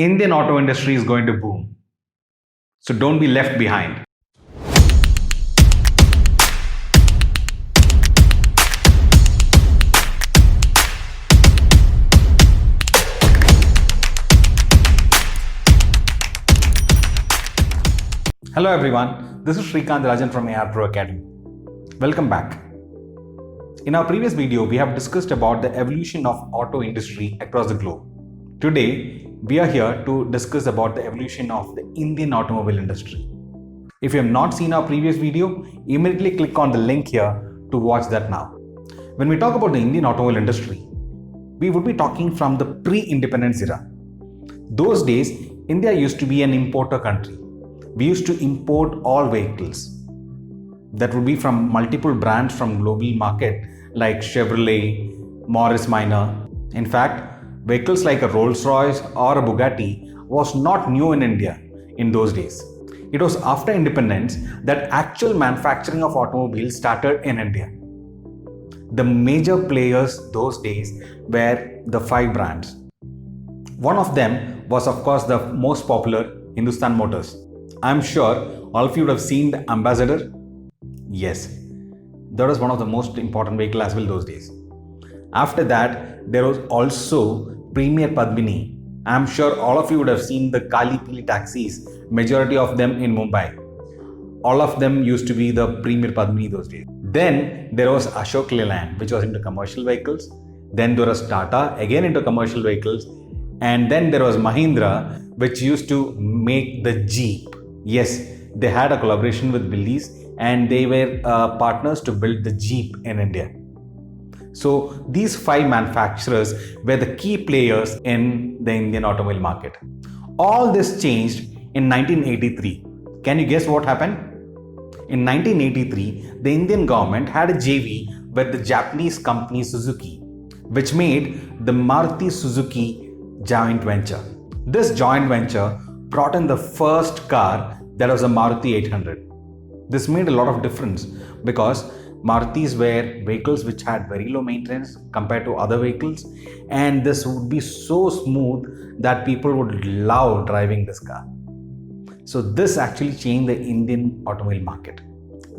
Indian auto industry is going to boom. So don't be left behind. Hello everyone, this is Srikanth Rajan from AR Pro Academy. Welcome back. In our previous video, we have discussed about the evolution of auto industry across the globe. Today, we are here to discuss about the evolution of the Indian automobile industry. If you have not seen our previous video, immediately click on the link here to watch that now. When we talk about the Indian automobile industry, we would be talking from the pre-independence era. Those days, India used to be an importer country. We used to import all vehicles. That would be from multiple brands from global market like Chevrolet, Morris Minor. In fact, vehicles like a Rolls-Royce or a Bugatti was not new in India in those days. It was after independence that actual manufacturing of automobiles started in India. The major players those days were the 5 brands. One of them was of course the most popular, Hindustan Motors. I'm sure all of you would have seen the Ambassador. Yes, that was one of the most important vehicles as well those days. After that, there was also Premier Padmini. I'm sure all of you would have seen the Kali Pili taxis, majority of them in Mumbai. All of them used to be the Premier Padmini those days. Then there was Ashok Leyland, which was into commercial vehicles. Then there was Tata, again into commercial vehicles. And then there was Mahindra, which used to make the Jeep. Yes, they had a collaboration with Willys and they were partners to build the Jeep in India. So these 5 manufacturers were the key players in the Indian automobile market. All this changed in 1983. Can you guess what happened? In 1983, the Indian government had a JV with the Japanese company Suzuki, which made the Maruti Suzuki joint venture. This joint venture brought in the first car, that was a Maruti 800. This made a lot of difference because Marutis were vehicles which had very low maintenance compared to other vehicles, and this would be so smooth that people would love driving this car. So this actually changed the Indian automobile market.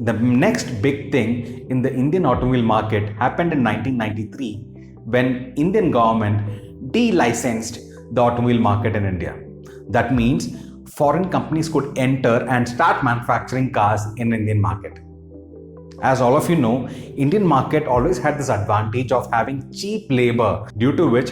The next big thing in the Indian automobile market happened in 1993 when Indian government de-licensed the automobile market in India. That means foreign companies could enter and start manufacturing cars in Indian market. As all of you know, Indian market always had this advantage of having cheap labor, due to which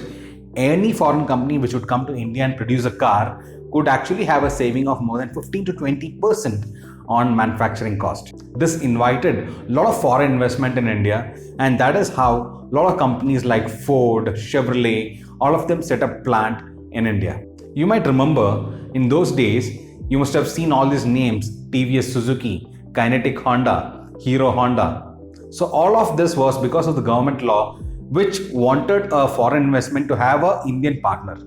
any foreign company which would come to India and produce a car could actually have a saving of more than 15 to 20% on manufacturing cost. This invited a lot of foreign investment in India, and that is how a lot of companies like Ford, Chevrolet, all of them set up plant in India. You might remember in those days, you must have seen all these names: TVS Suzuki, Kinetic Honda, Hero Honda. So all of this was because of the government law which wanted a foreign investment to have an Indian partner.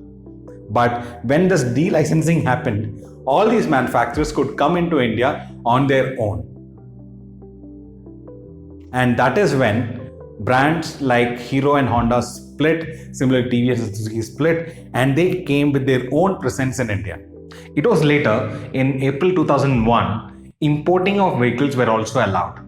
But when this de-licensing happened, all these manufacturers could come into India on their own. And that is when brands like Hero and Honda split, similar TVS and Suzuki split, and they came with their own presence in India. It was later, in April 2001, importing of vehicles were also allowed.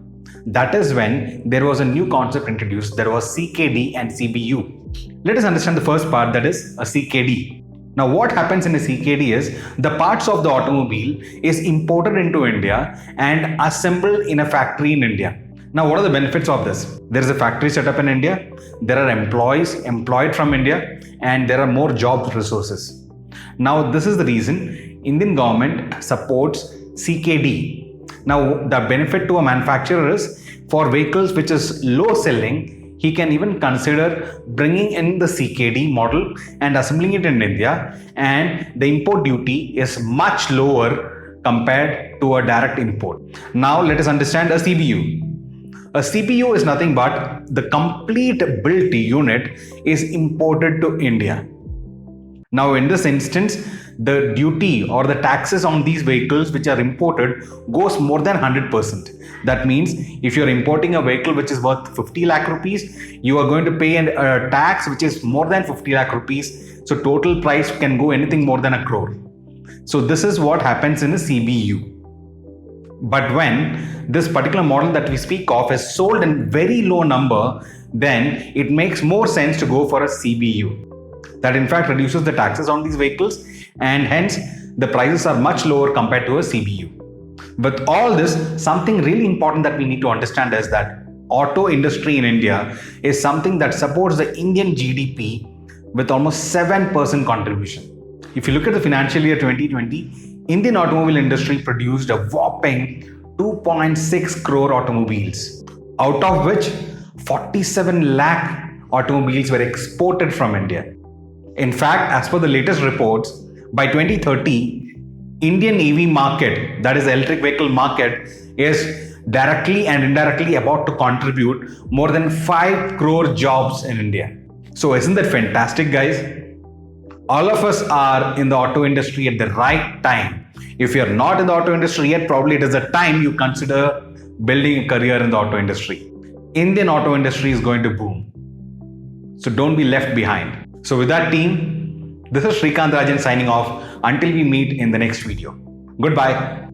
That is when there was a new concept introduced, there was CKD and CBU. Let us understand the first part, that is a CKD. Now what happens in a CKD is the parts of the automobile is imported into India and assembled in a factory in India. Now what are the benefits of this? There is a factory set up in India, there are employees employed from India, and there are more job resources. Now this is the reason Indian government supports CKD. Now the benefit to a manufacturer is, for vehicles which is low selling, he can even consider bringing in the CKD model and assembling it in India, and the import duty is much lower compared to a direct import. Now let us understand a CBU. A CBU is nothing but the complete built unit is imported to India. Now in this instance, the duty or the taxes on these vehicles which are imported goes more than 100%. That means if you're importing a vehicle which is worth 50 lakh rupees, you are going to pay a tax which is more than 50 lakh rupees. So total price can go anything more than 1 crore. So this is what happens in a CBU. But when this particular model that we speak of is sold in very low number, then it makes more sense to go for a CBU. That in fact reduces the taxes on these vehicles, and hence the prices are much lower compared to a CBU. With all this, something really important that we need to understand is that auto industry in India is something that supports the Indian GDP with almost 7% contribution. If you look at the financial year 2020, Indian automobile industry produced a whopping 2.6 crore automobiles, out of which 47 lakh automobiles were exported from India. In fact, as per the latest reports, by 2030, Indian EV market, that is electric vehicle market, is directly and indirectly about to contribute more than 5 crore jobs in India. So isn't that fantastic, guys? All of us are in the auto industry at the right time. If you're not in the auto industry yet, probably it is the time you consider building a career in the auto industry. Indian auto industry is going to boom. So don't be left behind. So with that, team, this is Srikanth Rajan signing off until we meet in the next video. Goodbye.